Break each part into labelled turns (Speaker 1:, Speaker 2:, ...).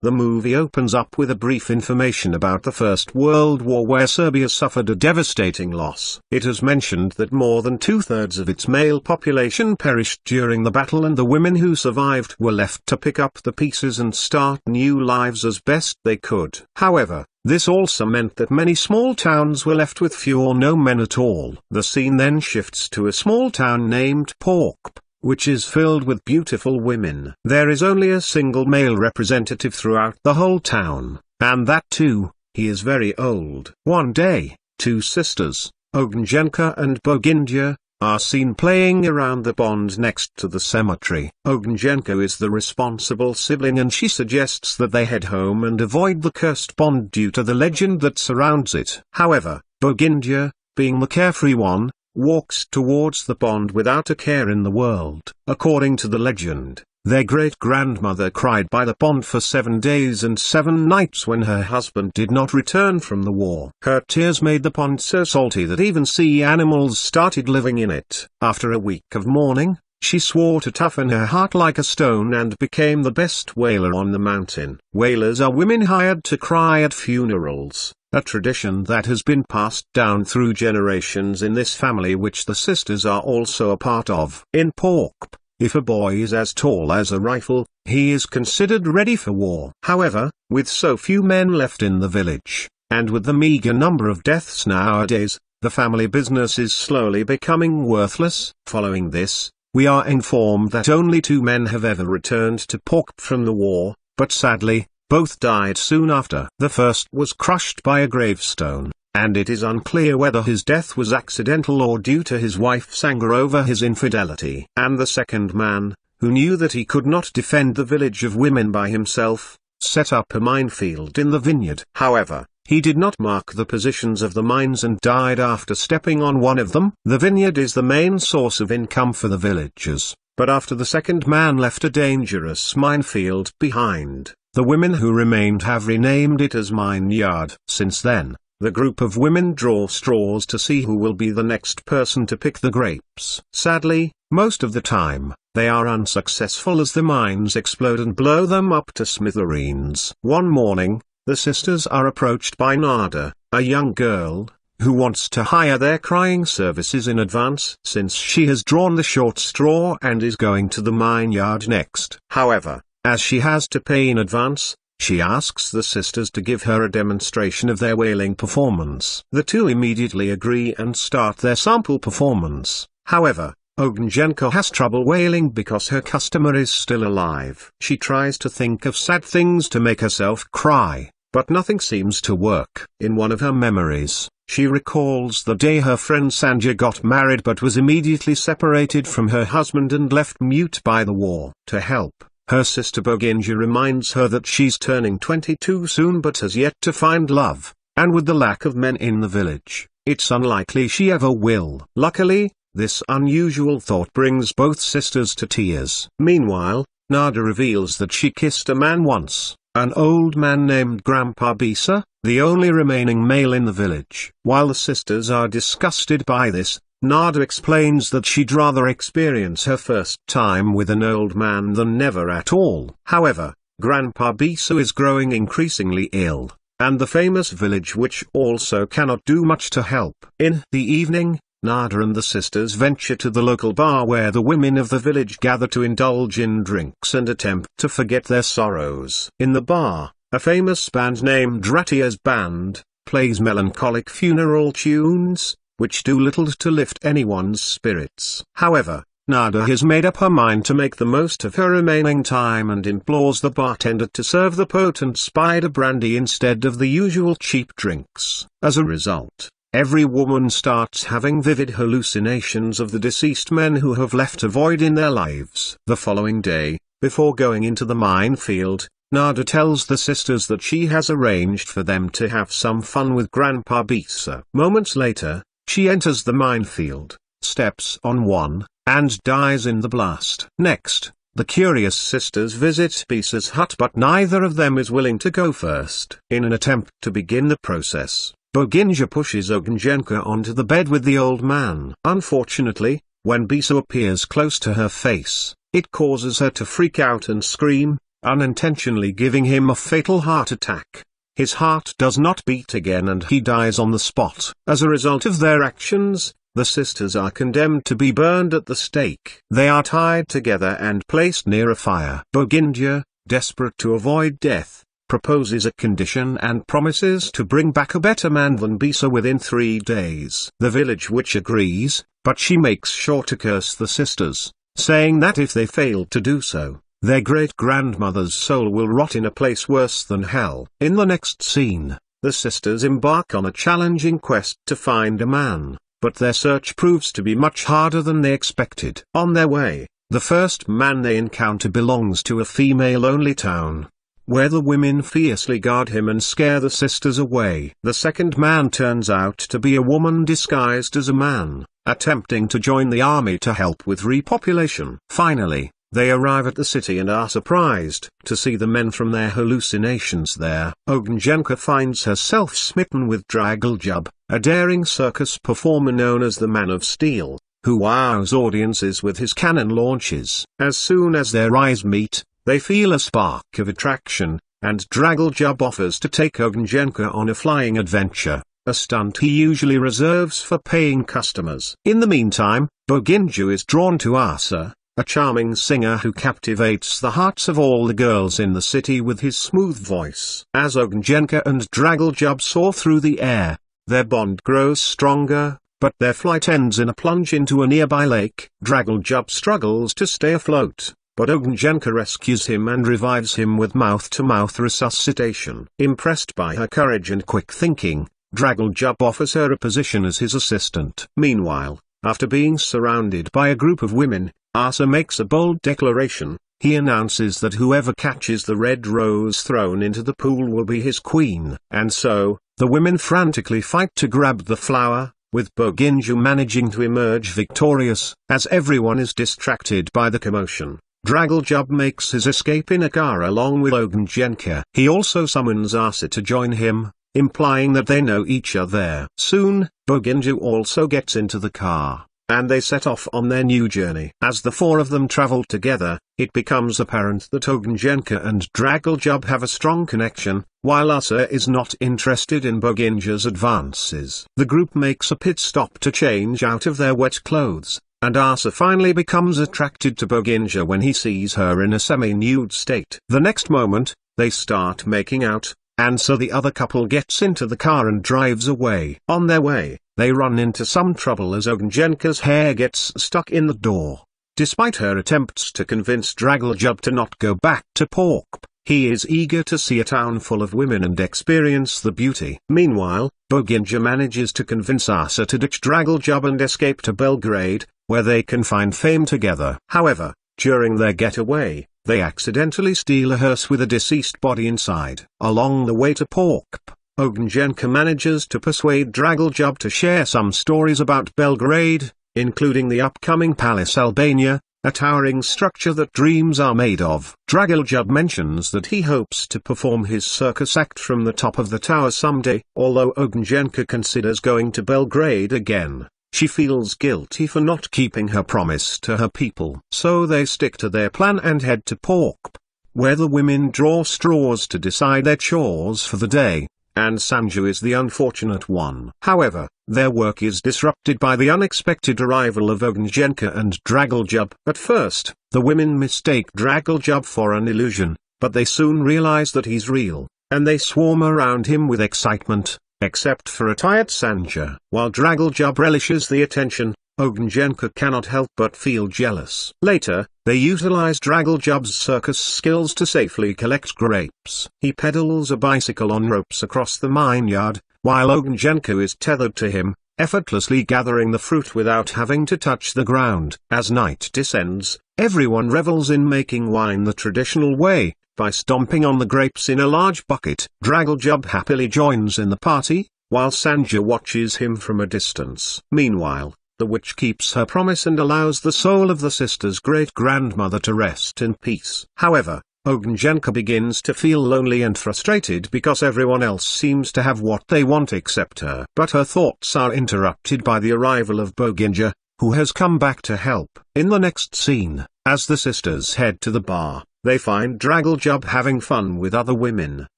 Speaker 1: The movie opens up with a brief information about the First World War, where Serbia suffered a devastating loss. It is mentioned that more than two-thirds of its male population perished during the battle, and the women who survived were left to pick up the pieces and start new lives as best they could. However, this also meant that many small towns were left with few or no men at all. The scene then shifts to a small town named Porkp, which is filled with beautiful women. There is only a single male representative throughout the whole town, and that too, he is very old. One day, two sisters, Ognjenka and Bogindja, are seen playing around the pond next to the cemetery. Ognjenka is the responsible sibling, and she suggests that they head home and avoid the cursed pond due to the legend that surrounds it. However, Bogindja, being the carefree one, walks towards the pond without a care in the world. According to the legend, their great-grandmother cried by the pond for 7 days and 7 nights when her husband did not return from the war. Her tears made the pond so salty that even sea animals started living in it. After a week of mourning, she swore to toughen her heart like a stone and became the best wailer on the mountain. Wailers are women hired to cry at funerals, a tradition that has been passed down through generations in this family, which the sisters are also a part of. In Porkp, if a boy is as tall as a rifle, he is considered ready for war. However, with so few men left in the village, and with the meager number of deaths nowadays, the family business is slowly becoming worthless. Following this, we are informed that only 2 men have ever returned to Porkp from the war, but sadly, both died soon after. The first was crushed by a gravestone, and it is unclear whether his death was accidental or due to his wife's anger over his infidelity. And the second man, who knew that he could not defend the village of women by himself, set up a minefield in the vineyard. However, he did not mark the positions of the mines and died after stepping on one of them. The vineyard is the main source of income for the villagers, but after the second man left a dangerous minefield behind, the women who remained have renamed it as Mine Yard. Since then, the group of women draw straws to see who will be the next person to pick the grapes. Sadly, most of the time, they are unsuccessful as the mines explode and blow them up to smithereens. One morning, the sisters are approached by Nada, a young girl, who wants to hire their crying services in advance since she has drawn the short straw and is going to the mine yard next. However, as she has to pay in advance, she asks the sisters to give her a demonstration of their wailing performance. The two immediately agree and start their sample performance. However, Ognjenka has trouble wailing because her customer is still alive. She tries to think of sad things to make herself cry, but nothing seems to work. In one of her memories, she recalls the day her friend Sandhya got married but was immediately separated from her husband and left mute by the war. To help, her sister Bogindja reminds her that she's turning 22 soon but has yet to find love, and with the lack of men in the village, it's unlikely she ever will. Luckily, this unusual thought brings both sisters to tears. Meanwhile, Nada reveals that she kissed a man once, an old man named Grandpa Bisa, the only remaining male in the village. While the sisters are disgusted by this, Nada explains that she'd rather experience her first time with an old man than never at all. However, Grandpa Bisa is growing increasingly ill, and the famous village witch also cannot do much to help. In the evening, Nada and the sisters venture to the local bar where the women of the village gather to indulge in drinks and attempt to forget their sorrows. In the bar, a famous band named Ratia's Band plays melancholic funeral tunes, which do little to lift anyone's spirits. However, Nada has made up her mind to make the most of her remaining time and implores the bartender to serve the potent spider brandy instead of the usual cheap drinks. As a result, every woman starts having vivid hallucinations of the deceased men who have left a void in their lives. The following day, before going into the minefield, Nada tells the sisters that she has arranged for them to have some fun with Grandpa Bisa. Moments later, she enters the minefield, steps on one, and dies in the blast. Next, the curious sisters visit Bisa's hut, but neither of them is willing to go first. In an attempt to begin the process, Bogindja pushes Ognjenka onto the bed with the old man. Unfortunately, when Bisa appears close to her face, it causes her to freak out and scream, unintentionally giving him a fatal heart attack. His heart does not beat again and he dies on the spot. As a result of their actions, the sisters are condemned to be burned at the stake. They are tied together and placed near a fire. Boginja, desperate to avoid death, proposes a condition and promises to bring back a better man than Bisa within 3 days. The village witch agrees, but she makes sure to curse the sisters, saying that if they fail to do so, their great-grandmother's soul will rot in a place worse than hell. In the next scene, the sisters embark on a challenging quest to find a man, but their search proves to be much harder than they expected. On their way, the first man they encounter belongs to a female-only town, where the women fiercely guard him and scare the sisters away. The second man turns out to be a woman disguised as a man, attempting to join the army to help with repopulation. Finally, they arrive at the city and are surprised to see the men from their hallucinations there. Ognjenka finds herself smitten with Dragoljub, a daring circus performer known as the Man of Steel, who wows audiences with his cannon launches. As soon as their eyes meet, they feel a spark of attraction, and Dragoljub offers to take Ognjenka on a flying adventure, a stunt he usually reserves for paying customers. In the meantime, Boginja is drawn to Asa, a charming singer who captivates the hearts of all the girls in the city with his smooth voice. As Ognjenka and Dragoljub soar through the air, their bond grows stronger, but their flight ends in a plunge into a nearby lake. Dragoljub struggles to stay afloat, but Ognjenka rescues him and revives him with mouth-to-mouth resuscitation. Impressed by her courage and quick thinking, Dragoljub offers her a position as his assistant. Meanwhile, after being surrounded by a group of women, Asa makes a bold declaration. He announces that whoever catches the red rose thrown into the pool will be his queen. And so, the women frantically fight to grab the flower, with Boginja managing to emerge victorious. As everyone is distracted by the commotion, Dragoljub makes his escape in a car along with Ognjenka. He also summons Asa to join him, implying that they know each other. Soon, Boginja also gets into the car, and they set off on their new journey. As the four of them travel together, it becomes apparent that Ognjenka and Dragoljub have a strong connection, while Asa is not interested in Boginja's advances. The group makes a pit stop to change out of their wet clothes, and Asa finally becomes attracted to Boginja when he sees her in a semi-nude state. The next moment, they start making out, and so the other couple gets into the car and drives away. On their way, they run into some trouble as Ognjenka's hair gets stuck in the door. Despite her attempts to convince Dragoljub to not go back to Porkp, he is eager to see a town full of women and experience the beauty. Meanwhile, Boginja manages to convince Asa to ditch Dragoljub and escape to Belgrade, where they can find fame together. However, during their getaway, they accidentally steal a hearse with a deceased body inside. Along the way to Porkp, Ognjenka manages to persuade Dragoljub to share some stories about Belgrade, including the upcoming Palace Albania, a towering structure that dreams are made of. Dragoljub mentions that he hopes to perform his circus act from the top of the tower someday. Although Ognjenka considers going to Belgrade again, she feels guilty for not keeping her promise to her people. So they stick to their plan and head to Porkp, where the women draw straws to decide their chores for the day, and Sanju is the unfortunate one. However, their work is disrupted by the unexpected arrival of Ognjenka and Dragoljub. At first, the women mistake Dragoljub for an illusion, but they soon realize that he's real, and they swarm around him with excitement, except for a tired Sanju. While Dragoljub relishes the attention, Ognjenka cannot help but feel jealous. Later, they utilize Dragoljub's circus skills to safely collect grapes. He pedals a bicycle on ropes across the vineyard, while Ognjenka is tethered to him, effortlessly gathering the fruit without having to touch the ground. As night descends, everyone revels in making wine the traditional way, by stomping on the grapes in a large bucket. Dragoljub happily joins in the party, while Sanju watches him from a distance. Meanwhile, the witch keeps her promise and allows the soul of the sister's great-grandmother to rest in peace. However, Ognjenka begins to feel lonely and frustrated because everyone else seems to have what they want except her. But her thoughts are interrupted by the arrival of Boginja, who has come back to help. In the next scene, as the sisters head to the bar, they find Dragoljub having fun with other women.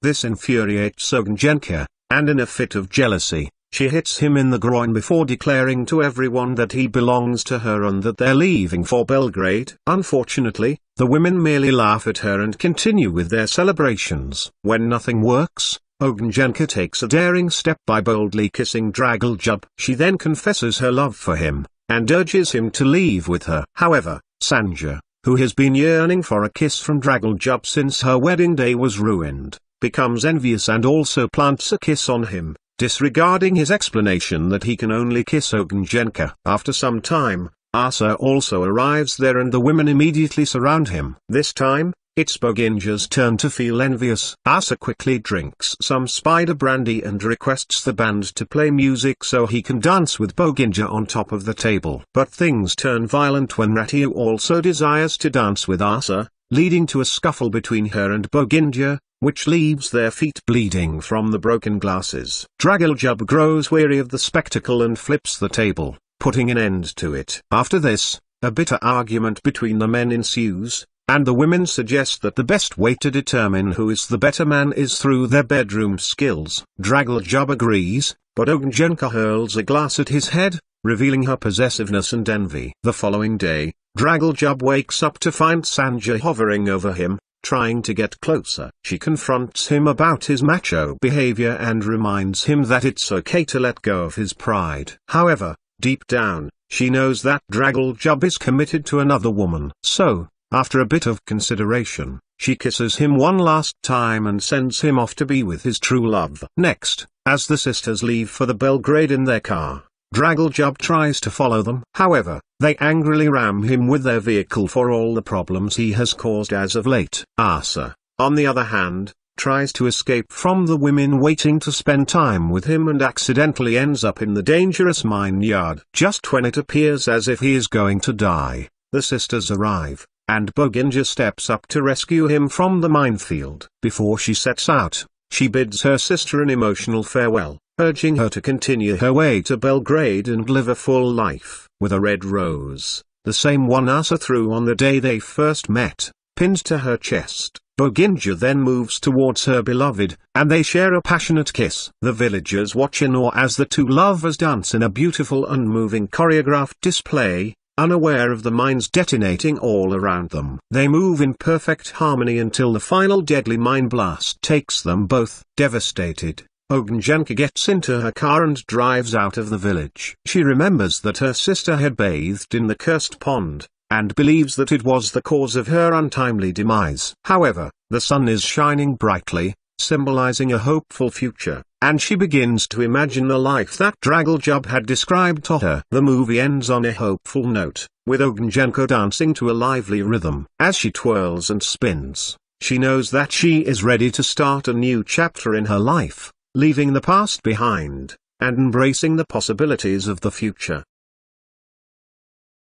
Speaker 1: This infuriates Ognjenka, and in a fit of jealousy, she hits him in the groin before declaring to everyone that he belongs to her and that they're leaving for Belgrade. Unfortunately, the women merely laugh at her and continue with their celebrations. When nothing works, Ognjenka takes a daring step by boldly kissing Dragoljub. She then confesses her love for him, and urges him to leave with her. However, Sanja, who has been yearning for a kiss from Dragoljub since her wedding day was ruined, becomes envious and also plants a kiss on him, disregarding his explanation that he can only kiss Ognjenka. After some time, Asa also arrives there and the women immediately surround him. This time, it's Boginja's turn to feel envious. Asa quickly drinks some spider brandy and requests the band to play music so he can dance with Boginja on top of the table. But things turn violent when Ratu also desires to dance with Asa, leading to a scuffle between her and Boginja, which leaves their feet bleeding from the broken glasses. Dragoljub grows weary of the spectacle and flips the table, putting an end to it. After this, a bitter argument between the men ensues, and the women suggest that the best way to determine who is the better man is through their bedroom skills. Dragoljub agrees, but Ognjenka hurls a glass at his head, revealing her possessiveness and envy. The following day, Dragoljub wakes up to find Sanja hovering over him, trying to get closer. She confronts him about his macho behavior and reminds him that it's okay to let go of his pride. However, deep down, she knows that Dragoljub is committed to another woman. So, after a bit of consideration, she kisses him one last time and sends him off to be with his true love. Next, as the sisters leave for the Belgrade in their car, Dragoljub tries to follow them. However, they angrily ram him with their vehicle for all the problems he has caused as of late. Asa, on the other hand, tries to escape from the women waiting to spend time with him and accidentally ends up in the dangerous mine yard. Just when it appears as if he is going to die, the sisters arrive, and Boginja steps up to rescue him from the minefield. Before she sets out, she bids her sister an emotional farewell, urging her to continue her way to Belgrade and live a full life. With a red rose, the same one Asa threw on the day they first met, pinned to her chest, Boginja then moves towards her beloved, and they share a passionate kiss. The villagers watch in awe as the two lovers dance in a beautiful and moving choreographed display, unaware of the mines detonating all around them. They move in perfect harmony until the final deadly mine blast takes them both. Devastated, Ognjenka gets into her car and drives out of the village. She remembers that her sister had bathed in the cursed pond, and believes that it was the cause of her untimely demise. However, the sun is shining brightly, symbolizing a hopeful future, and she begins to imagine the life that Dragoljub had described to her. The movie ends on a hopeful note, with Ognjenka dancing to a lively rhythm. As she twirls and spins, she knows that she is ready to start a new chapter in her life, leaving the past behind, and embracing the possibilities of the future.